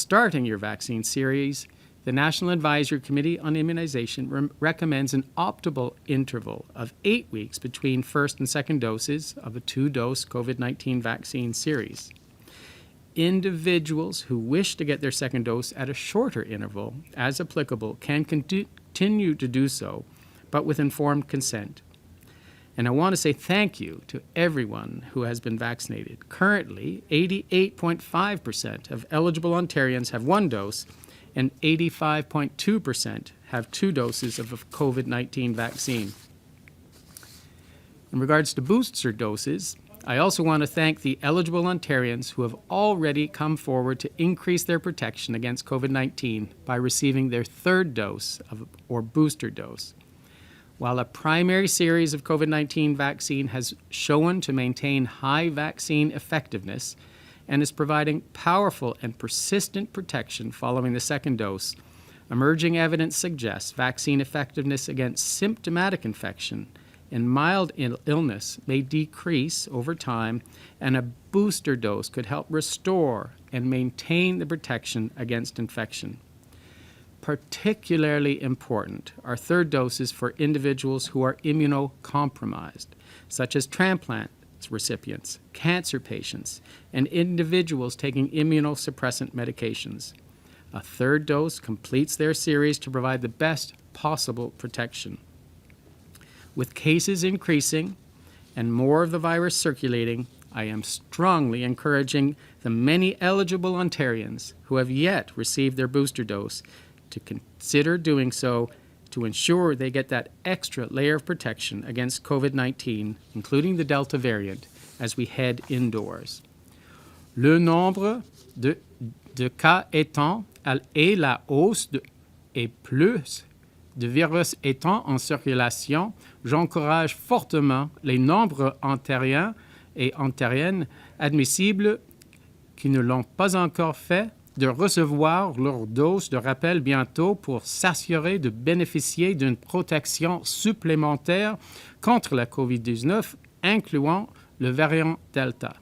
starting your vaccine series, the National Advisory Committee on Immunization recommends an optimal interval of 8 weeks between first and second doses of a 2-dose COVID-19 vaccine series. Individuals who wish to get their second dose at a shorter interval, as applicable, can continue to do so, but with informed consent. And I want to say thank you to everyone who has been vaccinated. Currently, 88.5% of eligible Ontarians have 1 dose, and 85.2% have 2 doses of a COVID-19 vaccine. In regards to booster doses, I also want to thank the eligible Ontarians who have already come forward to increase their protection against COVID-19 by receiving their 3rd dose or booster dose. While a primary series of COVID-19 vaccine has shown to maintain high vaccine effectiveness and is providing powerful and persistent protection following the second dose, emerging evidence suggests vaccine effectiveness against symptomatic infection and mild illness may decrease over time, and a booster dose could help restore and maintain the protection against infection. Particularly important are 3rd doses for individuals who are immunocompromised, such as transplant recipients, cancer patients, and individuals taking immunosuppressant medications. A 3rd dose completes their series to provide the best possible protection. With cases increasing and more of the virus circulating, I am strongly encouraging the many eligible Ontarians who have yet received their booster dose to consider doing so to ensure they get that extra layer of protection against COVID-19, including the Delta variant, as we head indoors. Le nombre de cas étant et la hausse et plus de virus étant en circulation, j'encourage fortement les nombres ontariens et ontariennes admissibles qui ne l'ont pas encore fait de recevoir leur dose de rappel bientôt pour s'assurer de bénéficier d'une protection supplémentaire contre la COVID-19, incluant le variant Delta.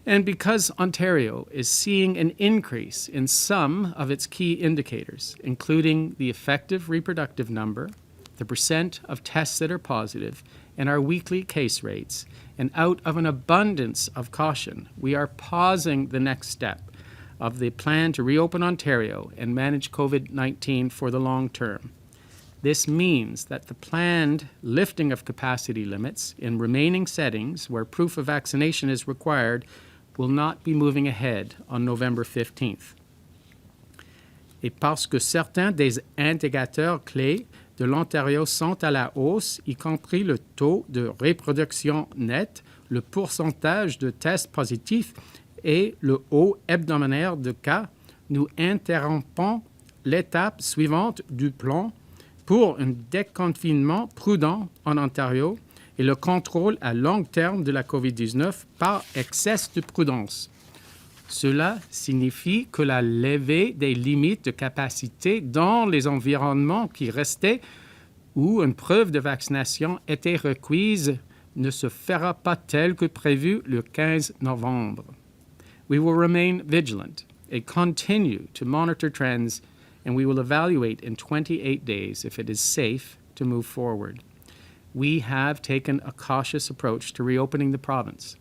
And because Ontario is seeing an increase in some of its key indicators, including the effective reproductive number, the percent of tests that are positive, and our weekly case rates, and out of an abundance of caution, we are pausing the next step of the plan to reopen Ontario and manage COVID-19 for the long term. This means that the planned lifting of capacity limits in remaining settings where proof of vaccination is required will not be moving ahead on November 15th. Et parce que certains des indicateurs clés de l'Ontario sont à la hausse, y compris le taux de reproduction nette, le pourcentage de tests positifs et le haut hebdomadaire de cas, nous interrompons l'étape suivante du plan pour un déconfinement prudent en Ontario et le contrôle à long terme de la COVID-19 par excès de prudence. Cela signifie que la levée des limites de capacité dans les environnements qui restaient où une preuve de vaccination était requise ne se fera pas tel que prévu le 15 novembre. We will remain vigilant and continue to monitor trends, and we will evaluate in 28 days if it is safe to move forward. We have taken a cautious approach to reopening the province,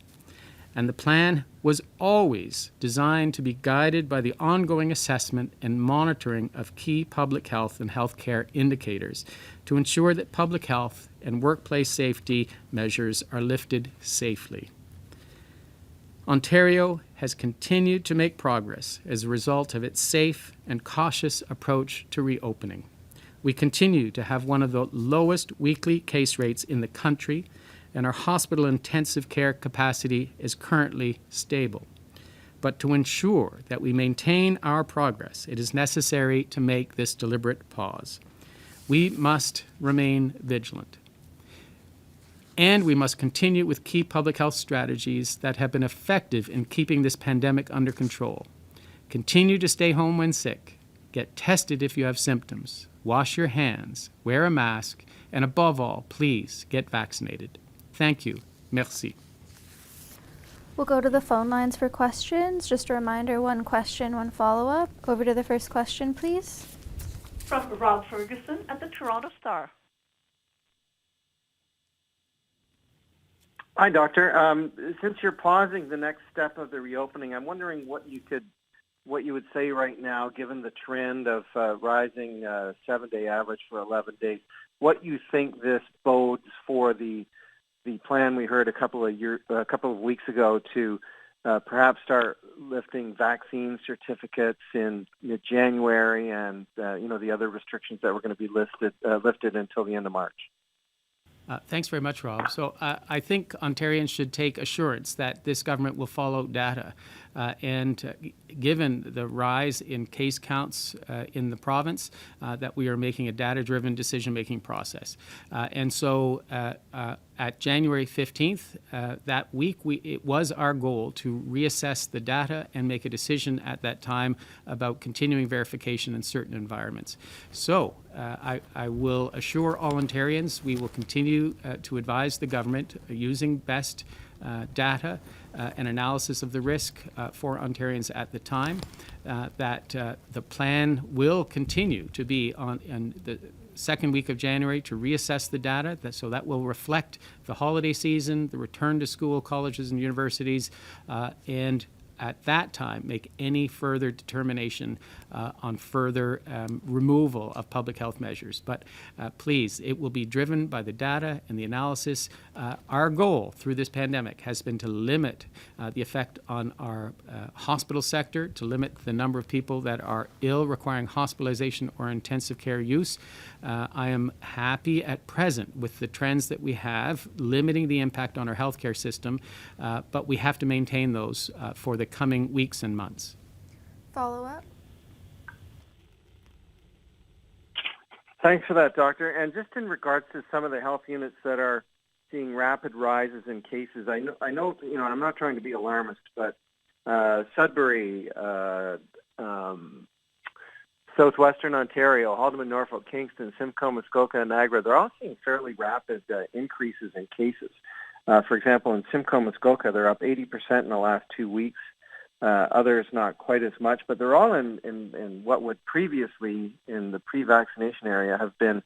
and the plan was always designed to be guided by the ongoing assessment and monitoring of key public health and healthcare indicators to ensure that public health and workplace safety measures are lifted safely. Ontario has continued to make progress as a result of its safe and cautious approach to reopening. We continue to have one of the lowest weekly case rates in the country, and our hospital intensive care capacity is currently stable. But to ensure that we maintain our progress, it is necessary to make this deliberate pause. We must remain vigilant. And we must continue with key public health strategies that have been effective in keeping this pandemic under control. Continue to stay home when sick. Get tested if you have symptoms. Wash your hands. Wear a mask. And above all, please get vaccinated. Thank you. Merci. We'll go to the phone lines for questions. Just a reminder, one question, one follow-up. Over to the first question, please. From Rob Ferguson at the Toronto Star. Hi, Doctor. Since you're pausing the next step of the reopening, I'm wondering what you would say right now, given the trend of rising 7-day average for 11 days, what you think this bodes for the plan we heard a couple of weeks ago to perhaps start lifting vaccine certificates in mid-January, and the other restrictions that were going to be lifted until the end of March. Thanks very much, Rob. So I think Ontarians should take assurance that this government will follow data. Given the rise in case counts in the province, that we are making a data-driven decision-making process. At January 15th, that week, it was our goal to reassess the data and make a decision at that time about continuing verification in certain environments. So I will assure all Ontarians we will continue to advise the government using best data and analysis of the risk for Ontarians at the time, that the plan will continue to be on the second week of January to reassess the data, so that will reflect the holiday season, the return to school, colleges and universities, and at that time make any further determination on further removal of public health measures. But please, it will be driven by the data and the analysis. Our goal through this pandemic has been to limit the effect on our hospital sector, to limit the number of people that are ill requiring hospitalization or intensive care use. I am happy at present with the trends that we have, limiting the impact on our healthcare system, but we have to maintain those for the coming weeks and months. Follow-up. Thanks for that, Doctor. And just in regards to some of the health units that are seeing rapid rises in cases, I know, I'm not trying to be alarmist, but Sudbury, Southwestern Ontario, Haldimand, Norfolk, Kingston, Simcoe, Muskoka, and Niagara, they're all seeing fairly rapid increases in cases. For example, in Simcoe, Muskoka, they're up 80% in the last 2 weeks. Others not quite as much, but they're all in what would previously, in the pre-vaccination area, have been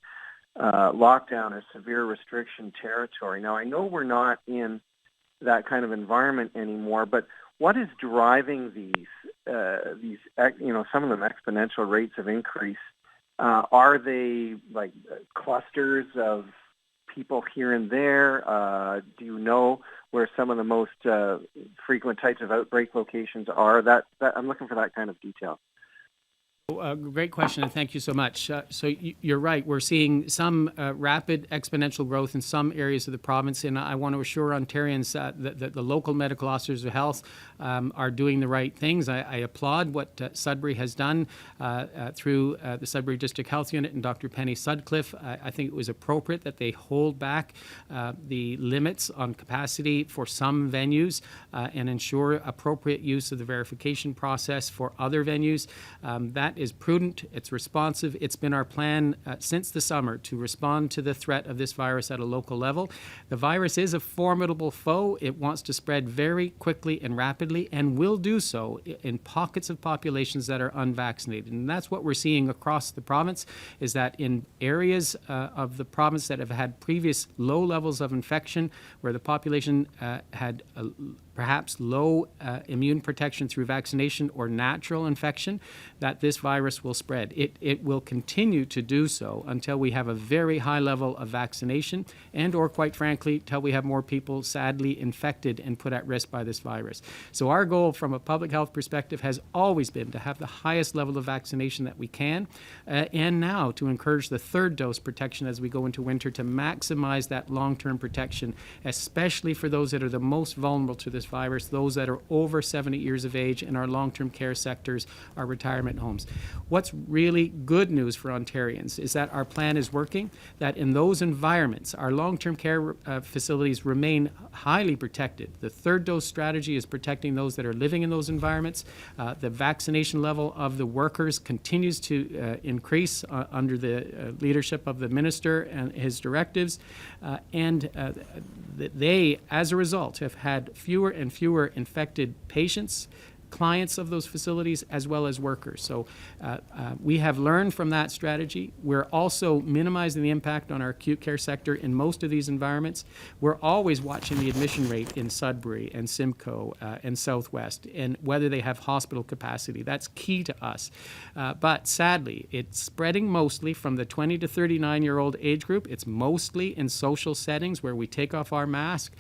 lockdown or severe restriction territory. Now, I know we're not in that kind of environment anymore, but what is driving these some of them exponential rates of increase? Are they like clusters of people here and there? Do you know where some of the most frequent types of outbreak locations are? That I'm looking for that kind of detail. Great question, and thank you so much. So you're right. We're seeing some rapid exponential growth in some areas of the province, and I want to assure Ontarians that the local medical officers of health are doing the right things. I applaud what Sudbury has done through the Sudbury District Health Unit and Dr. Penny Sutcliffe. I think it was appropriate that they hold back the limits on capacity for some venues and ensure appropriate use of the verification process for other venues. That is prudent, it's responsive. It's been our plan since the summer to respond to the threat of this virus at a local level. The virus is a formidable foe. It wants to spread very quickly and rapidly, and will do so in pockets of populations that are unvaccinated. And that's what we're seeing across the province, is that in areas of the province that have had previous low levels of infection, where the population had perhaps low immune protection through vaccination or natural infection, that this virus will spread. It will continue to do so until we have a very high level of vaccination, and or quite frankly, till we have more people sadly infected and put at risk by this virus. So our goal from a public health perspective has always been to have the highest level of vaccination that we can, and now to encourage the third dose protection as we go into winter to maximize that long-term protection, especially for those that are the most vulnerable to this virus, those that are over 70 years of age in our long-term care sectors, our retirement homes. What's really good news for Ontarians is that our plan is working, that in those environments, our long-term care facilities remain highly protected. The third dose strategy is protecting those that are living in those environments. The vaccination level of the workers continues to increase under the leadership of the minister and his directives. They, as a result, have had fewer and fewer infected patients, clients of those facilities, as well as workers. So we have learned from that strategy. We're also minimizing the impact on our acute care sector in most of these environments. We're always watching the admission rate in Sudbury and Simcoe and Southwest, and whether they have hospital capacity. That's key to us. But sadly, it's spreading mostly from the 20 to 39-year-old age group. It's mostly in social settings where we take off our mask,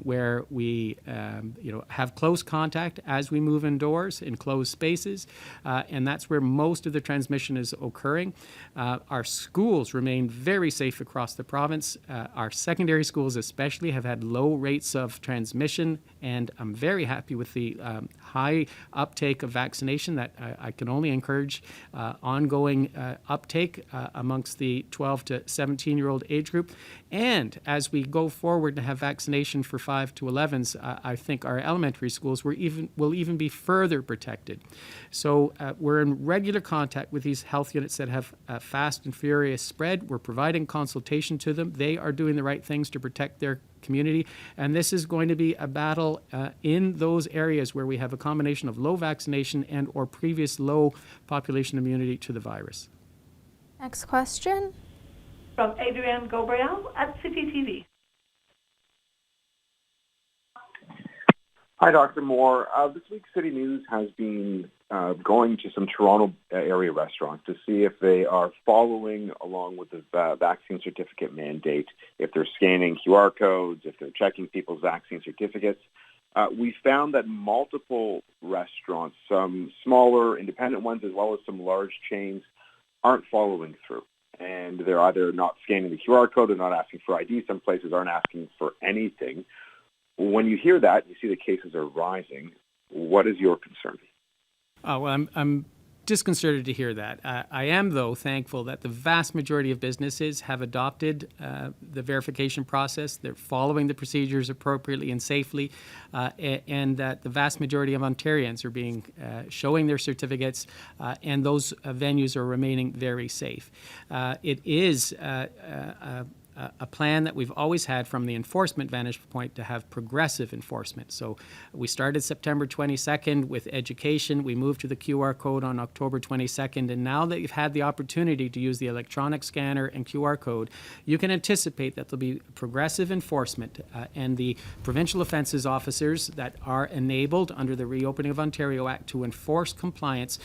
where we have close contact as we move indoors in closed spaces, and that's where most of the transmission is occurring. Our schools remain very safe across the province. Our secondary schools especially have had low rates of transmission, and I'm very happy with the high uptake of vaccination that I can only encourage ongoing uptake amongst the 12 to 17-year-old age group. And as we go forward to have vaccination for 5 to 11s, I think our elementary schools will even be further protected. So we're in regular contact with these health units that have fast and furious spread. We're providing consultation to them. They are doing the right things to protect their community. And this is going to be a battle in those areas where we have a combination of low vaccination and or previous low population immunity to the virus. Next question. From Adrienne Gabriel at CTTV. Hi, Dr. Moore. This week, City News has been going to some Toronto area restaurants to see if they are following along with the vaccine certificate mandate, if they're scanning QR codes, if they're checking people's vaccine certificates. We found that multiple restaurants, some smaller independent ones as well as some large chains, aren't following through. And they're either not scanning the QR code or not asking for ID. Some places aren't asking for anything. When you hear that, you see the cases are rising. What is your concern? Oh, well, I'm disconcerted to hear that. I am, though, thankful that the vast majority of businesses have adopted the verification process. They're following the procedures appropriately and safely, and that the vast majority of Ontarians are showing their certificates, and those venues are remaining very safe. It is a plan that we've always had from the enforcement vantage point to have progressive enforcement. So we started September 22nd with education. We moved to the QR code on October 22nd. And now that you've had the opportunity to use the electronic scanner and QR code, you can anticipate that there'll be progressive enforcement. And the provincial offences officers that are enabled under the Reopening of Ontario Act to enforce compliance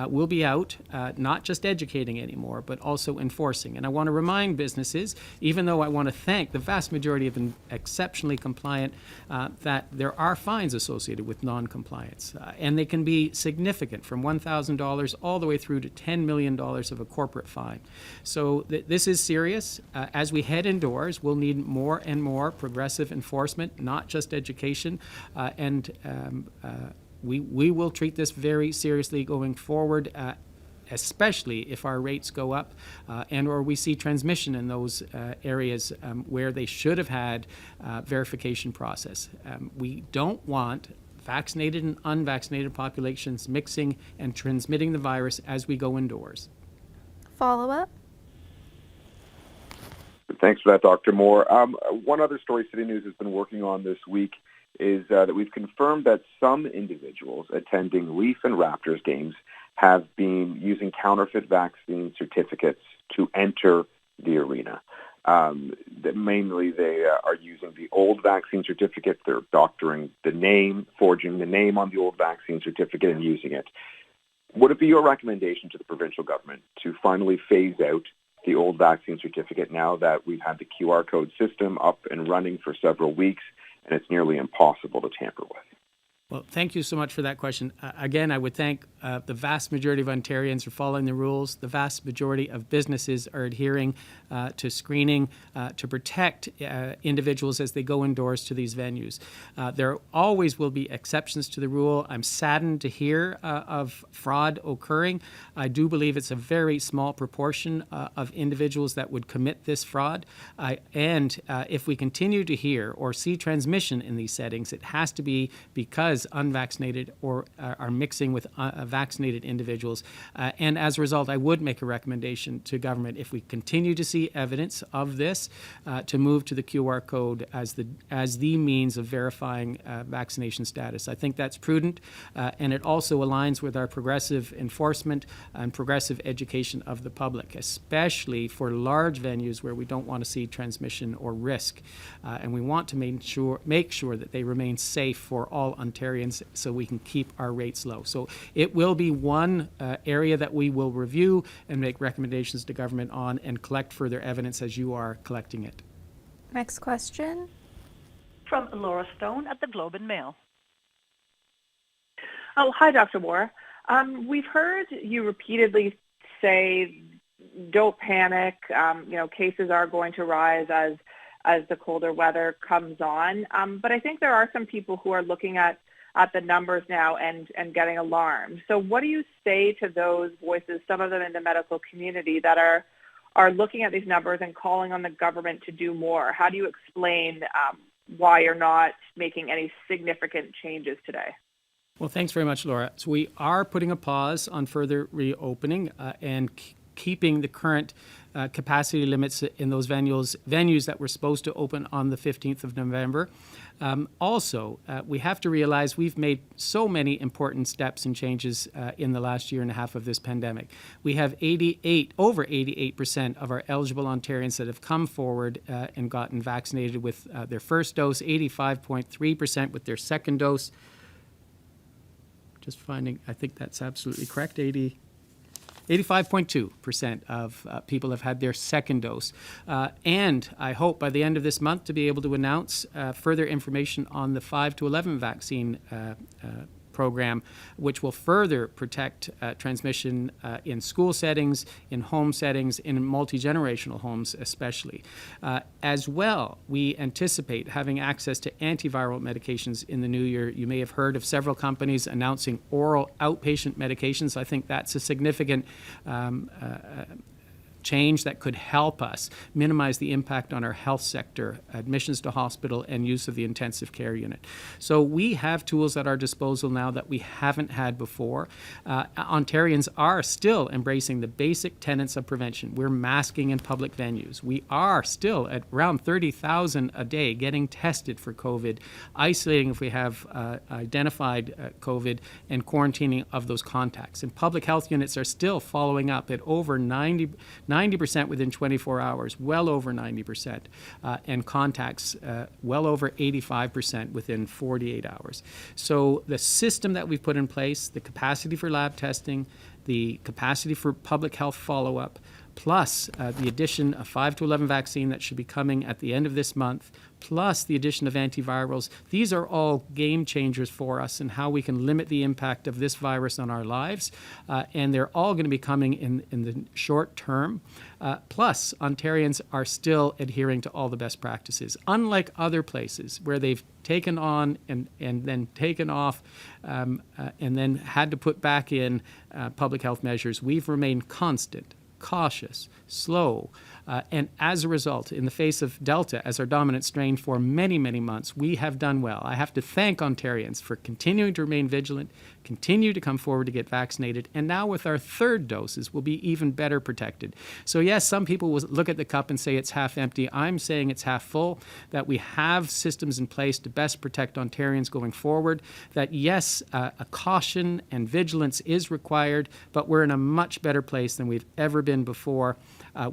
will be out, not just educating anymore, but also enforcing. And I want to remind businesses, even though I want to thank the vast majority of them exceptionally compliant, that there are fines associated with non-compliance. And they can be significant, from $1,000 all the way through to $10 million of a corporate fine. So this is serious. As we head indoors, we'll need more and more progressive enforcement, not just education. We will treat this very seriously going forward, especially if our rates go up and or we see transmission in those areas where they should have had verification process. We don't want vaccinated and unvaccinated populations mixing and transmitting the virus as we go indoors. Follow-up. Thanks for that, Dr. Moore. One other story City News has been working on this week is that we've confirmed that some individuals attending Leaf and Raptors games have been using counterfeit vaccine certificates to enter the arena. Mainly they are using the old vaccine certificate. They're doctoring the name, forging the name on the old vaccine certificate and using it. Would it be your recommendation to the provincial government to finally phase out the old vaccine certificate now that we've had the QR code system up and running for several weeks and it's nearly impossible to tamper with? Well, thank you so much for that question. Again, I would thank the vast majority of Ontarians are following the rules. The vast majority of businesses are adhering to screening to protect individuals as they go indoors to these venues. There always will be exceptions to the rule. I'm saddened to hear of fraud occurring. I do believe it's a very small proportion of individuals that would commit this fraud. And if we continue to hear or see transmission in these settings, it has to be because as unvaccinated or are mixing with vaccinated individuals. And as a result, I would make a recommendation to government, if we continue to see evidence of this, to move to the QR code as the means of verifying vaccination status. I think that's prudent, and it also aligns with our progressive enforcement and progressive education of the public, especially for large venues where we don't want to see transmission or risk. And we want to make sure that they remain safe for all Ontarians so we can keep our rates low. So it will be one area that we will review and make recommendations to government on and collect further evidence as you are collecting it. Next question. From Laura Stone at the Globe and Mail. Oh, hi, Dr. Moore. We've heard you repeatedly say, don't panic. Cases are going to rise as the colder weather comes on. But I think there are some people who are looking at the numbers now and getting alarmed. So what do you say to those voices, some of them in the medical community, that are looking at these numbers and calling on the government to do more? How do you explain why you're not making any significant changes today? Well, thanks very much, Laura. So we are putting a pause on further reopening and keeping the current capacity limits in those venues that were supposed to open on the 15th of November. Also, we have to realize we've made so many important steps and changes in the last year and a half of this pandemic. We have over 88% of our eligible Ontarians that have come forward and gotten vaccinated with their first dose, 85.3% with their second dose. Just finding, I think that's absolutely correct, 85.2% of people have had their second dose. And I hope by the end of this month to be able to announce further information on the 5 to 11 vaccine program, which will further protect transmission in school settings, in home settings, in multi-generational homes especially. As well, we anticipate having access to antiviral medications in the new year. You may have heard of several companies announcing oral outpatient medications. I think that's a significant change that could help us minimize the impact on our health sector, admissions to hospital, and use of the intensive care unit. So we have tools at our disposal now that we haven't had before. Ontarians are still embracing the basic tenets of prevention. We're masking in public venues. We are still at around 30,000 a day getting tested for COVID, isolating if we have identified COVID, and quarantining of those contacts. And public health units are still following up at over 90% within 24 hours, well over 90%, and contacts well over 85% within 48 hours. So the system that we've put in place, the capacity for lab testing, the capacity for public health follow-up, plus the addition of 5 to 11 vaccine that should be coming at the end of this month, plus the addition of antivirals. These are all game changers for us and how we can limit the impact of this virus on our lives. And they're all going to be coming in the short term. Plus, Ontarians are still adhering to all the best practices. Unlike other places where they've taken on and then taken off and then had to put back in public health measures, we've remained constant, cautious, slow, and as a result, in the face of Delta as our dominant strain for many, many months, we have done well. I have to thank Ontarians for continuing to remain vigilant, continue to come forward to get vaccinated, and now with our third doses, we'll be even better protected. So yes, some people will look at the cup and say it's half empty. I'm saying it's half full, that we have systems in place to best protect Ontarians going forward, that yes, a caution and vigilance is required, but we're in a much better place than we've ever been before,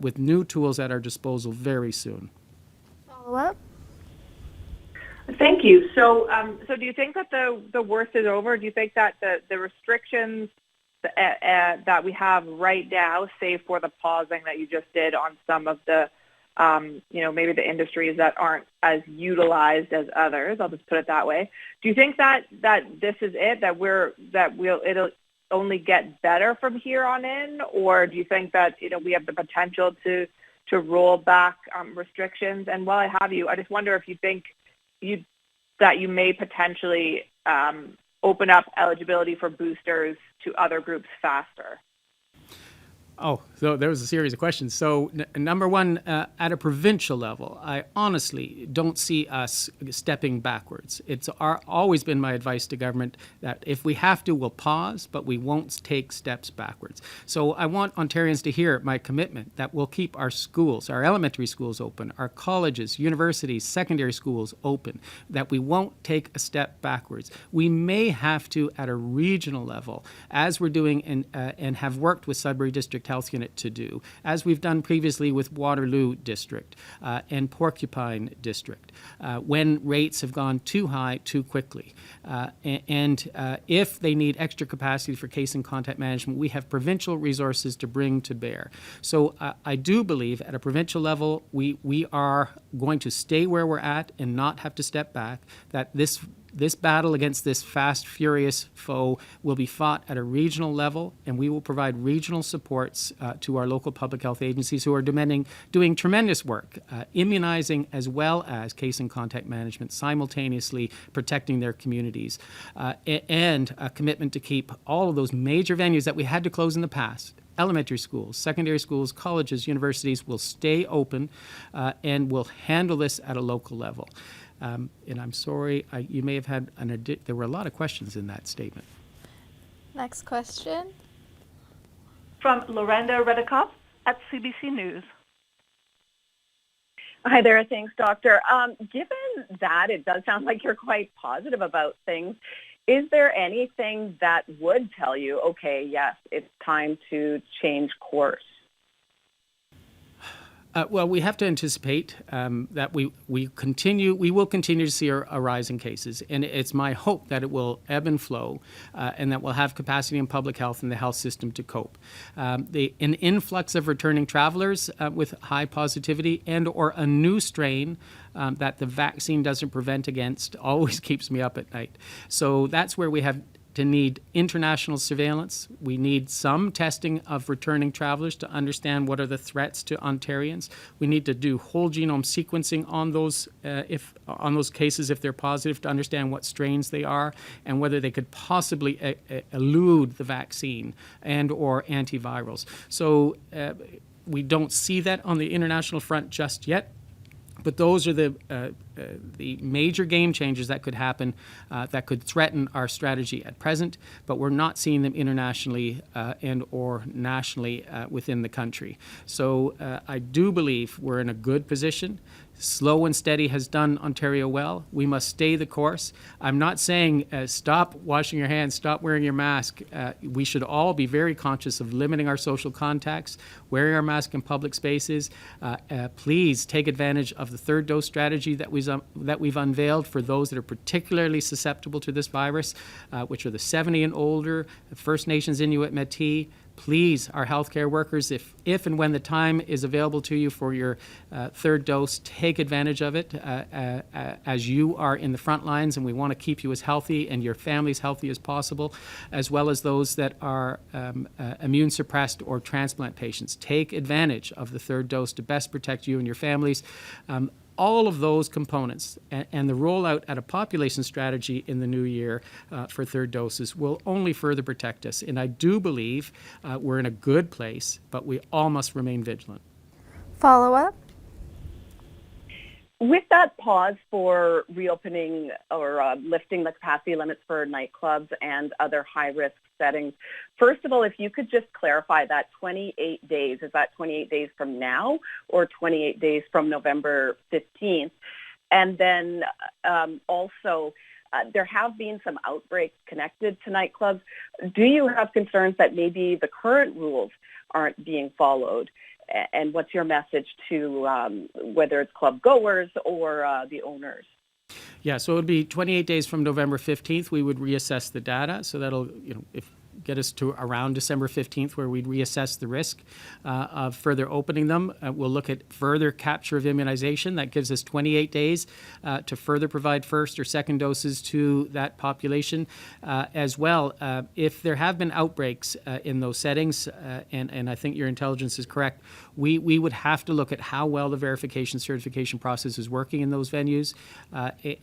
with new tools at our disposal very soon. Follow up. Thank you. So do you think that the worst is over? Do you think that the restrictions that we have right now, save for the pausing that you just did on some of the, maybe the industries that aren't as utilized as others, I'll just put it that way. Do you think that this is it, it'll only get better from here on in, or do you think that we have the potential to roll back restrictions? And while I have you, I just wonder if you think that you may potentially open up eligibility for boosters to other groups faster. Oh, so there was a series of questions. So number one, at a provincial level, I honestly don't see us stepping backwards. It's always been my advice to government that if we have to, we'll pause, but we won't take steps backwards. So I want Ontarians to hear my commitment that we'll keep our schools, our elementary schools open, our colleges, universities, secondary schools open, that we won't take a step backwards. We may have to at a regional level, as we're doing and have worked with Sudbury District Health Unit to do, as we've done previously with Waterloo District and Porcupine District, when rates have gone too high too quickly. And if they need extra capacity for case and contact management, we have provincial resources to bring to bear. So I do believe at a provincial level, we are going to stay where we're at and not have to step back, that this battle against this fast, furious foe will be fought at a regional level, and we will provide regional supports to our local public health agencies who are doing tremendous work, immunizing as well as case and contact management, simultaneously protecting their communities, and a commitment to keep all of those major venues that we had to close in the past. Elementary schools, secondary schools, colleges, universities will stay open and will handle this at a local level. And I'm sorry, you may have had there were a lot of questions in that statement. Next question. From Lorenda Redikoff at CBC News. Hi there. Thanks, Doctor. Given that it does sound like you're quite positive about things, is there anything that would tell you, okay, yes, it's time to change course? Well, we have to anticipate that we will continue to see a rise in cases, and it's my hope that it will ebb and flow, and that we'll have capacity in public health and the health system to cope. An influx of returning travelers with high positivity and/or a new strain that the vaccine doesn't prevent against always keeps me up at night. So that's where we have to need international surveillance. We need some testing of returning travelers to understand what are the threats to Ontarians. We need to do whole genome sequencing on those cases if they're positive, to understand what strains they are and whether they could possibly elude the vaccine and or antivirals. So we don't see that on the international front just yet. But those are the major game changers that could happen, that could threaten our strategy at present, but we're not seeing them internationally and or nationally within the country. So I do believe we're in a good position. Slow and steady has done Ontario well. We must stay the course. I'm not saying stop washing your hands, stop wearing your mask. We should all be very conscious of limiting our social contacts, wearing our mask in public spaces. Please take advantage of the third dose strategy that we've unveiled for those that are particularly susceptible to this virus, which are the 70 and older, First Nations, Inuit, Métis. Please, our healthcare workers, if and when the time is available to you for your third dose, take advantage of it as you are in the front lines, and we want to keep you as healthy and your families healthy as possible, as well as those that are immune suppressed or transplant patients. Take advantage of the third dose to best protect you and your families. All of those components and the rollout at a population strategy in the new year for third doses will only further protect us. And I do believe we're in a good place, but we all must remain vigilant. Follow-up. With that pause for reopening or lifting the capacity limits for nightclubs and other high-risk settings, first of all, if you could just clarify that 28 days, is that 28 days from now or 28 days from November 15th? And then also, there have been some outbreaks connected to nightclubs. Do you have concerns that maybe the current rules aren't being followed? And what's your message to whether it's club goers or the owners? Yeah, so it would be 28 days from November 15th. We would reassess the data. So that'll, get us to around December 15th, where we'd reassess the risk of further opening them. We'll look at further capture of immunization. That gives us 28 days to further provide first or second doses to that population. As well, if there have been outbreaks in those settings, and I think your intelligence is correct, we would have to look at how well the verification certification process is working in those venues.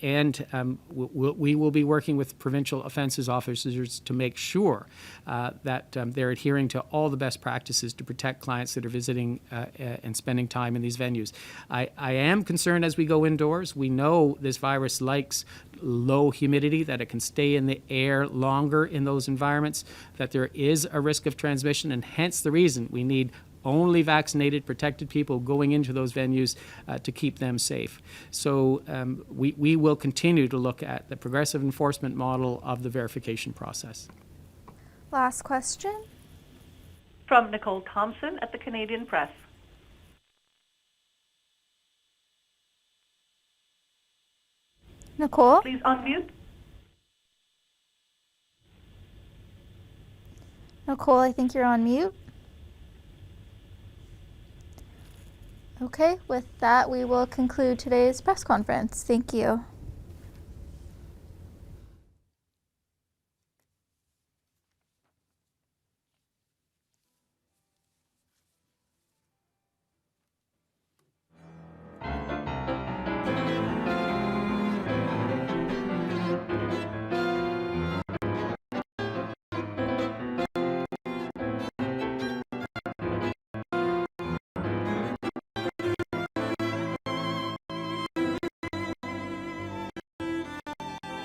And we will be working with provincial offences officers to make sure that they're adhering to all the best practices to protect clients that are visiting and spending time in these venues. I am concerned as we go indoors. We know this virus likes low humidity, that it can stay in the air longer in those environments, that there is a risk of transmission, and hence the reason we need only vaccinated, protected people going into those venues to keep them safe. So we will continue to look at the progressive enforcement model of the verification process. Last question. From Nicole Thompson at the Canadian Press. Nicole? Please unmute. Nicole, I think you're on mute. Okay, with that, we will conclude today's press conference. Thank you.